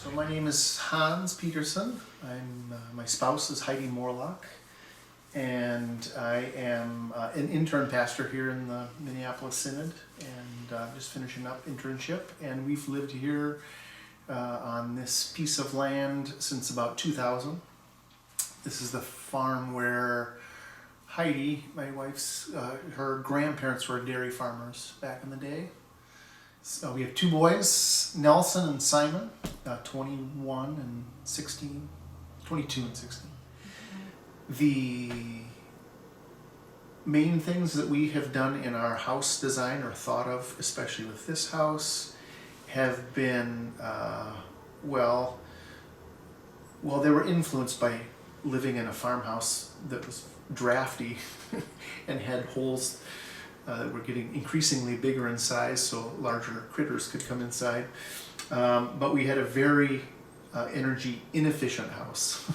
So my name is Hans Peterson. My spouse is Heidi Morlock, and I am an intern pastor here in the Minneapolis Synod, and just finishing up internship. And we've lived here on this piece of land since about 2000. This is the farm where Heidi, my wife's, her grandparents were dairy farmers back in the day. So we have two boys, Nelson and Simon, 21 and 16, 22 and 16. The main things that we have done in our house design or thought of, especially with this house, have been, they were influenced by living in a farmhouse that was drafty and had holes that were getting increasingly bigger in size, so larger critters could come inside. But we had a very energy inefficient house.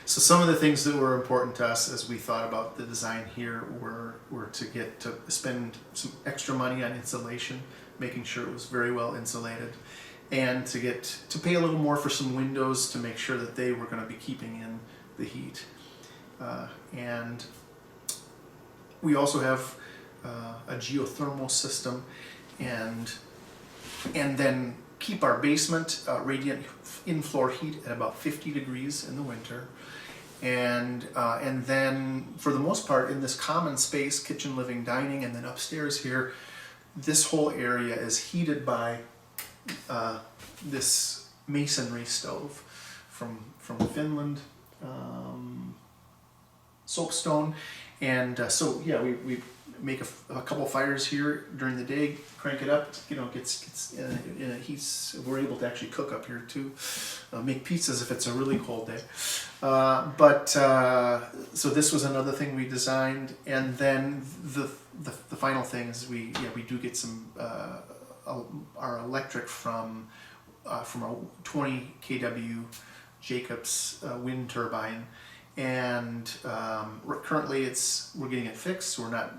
So some of the things that were important to us as we thought about the design here were to spend some extra money on insulation, making sure it was very well insulated, and to pay a little more for some windows to make sure that they were going to be keeping in the heat. And we also have a geothermal system, and then keep our basement radiant in-floor heat at about 50 degrees in the winter, and then for the most part in this common space, kitchen, living, dining, and then upstairs here, this whole area is heated by this masonry stove from Finland, soapstone. And we make a couple fires here during the day, crank it up, gets in a heat. We're able to actually cook up here too, make pizzas if it's a really cold day. So this was another thing we designed, and then the final thing is we do get some our electric from a 20 kW Jacobs wind turbine. And currently we're getting it fixed. We're not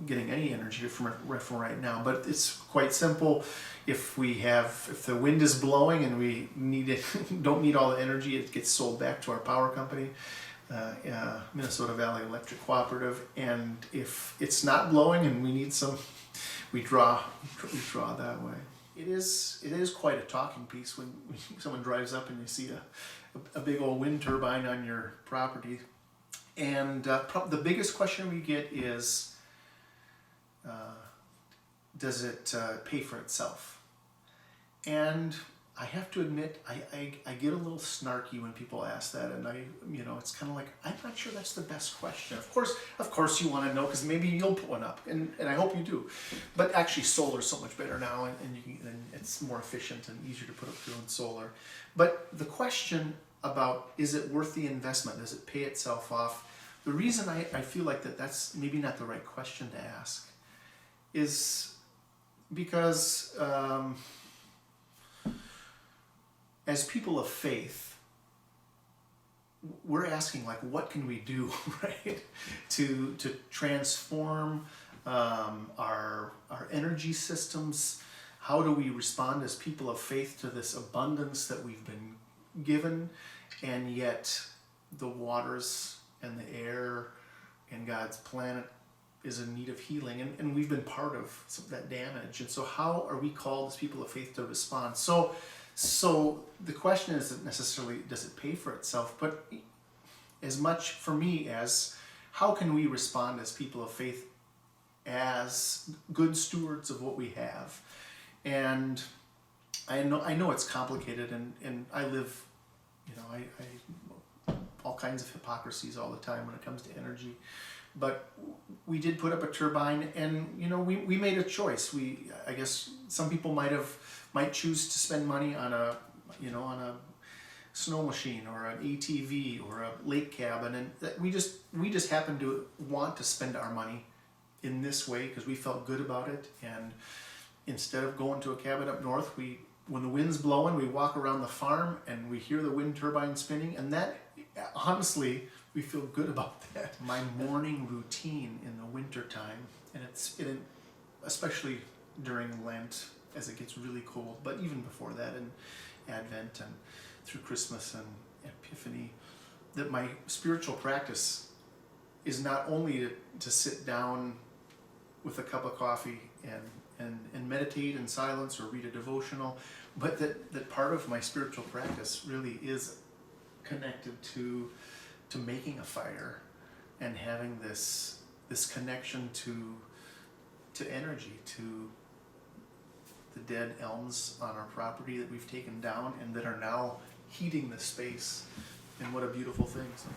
getting any energy from right now, but it's quite simple. If the wind is blowing and we don't need all the energy, it gets sold back to our power company, Minnesota Valley Electric Cooperative. And if it's not blowing and we need some, we draw that way. It is quite a talking piece when someone drives up and you see a big old wind turbine on your property. And the biggest question we get is, does it pay for itself? And I have to admit, I get a little snarky when people ask that, and it's kind of like, I'm not sure that's the best question. Of course you want to know, because maybe you'll put one up, and I hope you do. But actually solar is so much better now, and it's more efficient and easier to put up your own solar. But the question about, is it worth the investment? Does it pay itself off? The reason I feel like that's maybe not the right question to ask is because as people of faith, we're asking, like, what can we do, right, to transform our energy systems? How do we respond as people of faith to this abundance that we've been given, and yet the waters and the air and God's planet is in need of healing, and we've been part of some of that damage. And so how are we called as people of faith to respond? So the question isn't necessarily, does it pay for itself, but as much for me as, how can we respond as people of faith as good stewards of what we have? And I know it's complicated, and I live, I all kinds of hypocrisies all the time when it comes to energy. But we did put up a turbine, and we made a choice. I guess some people might choose to spend money on a snow machine or an ATV or a lake cabin, and we just happened to want to spend our money in this way because we felt good about it. And instead of going to a cabin up north, when the wind's blowing, we walk around the farm and we hear the wind turbine spinning, and that, honestly, we feel good about that. My morning routine in the winter time, and especially during Lent, as it gets really cold, but even before that, in Advent and through Christmas and Epiphany, that my spiritual practice is not only to sit down with a cup of coffee and meditate in silence or read a devotional, but that part of my spiritual practice really is connected to making a fire and having this connection to energy, to the dead elms on our property that we've taken down and that are now heating the space. And what a beautiful thing. So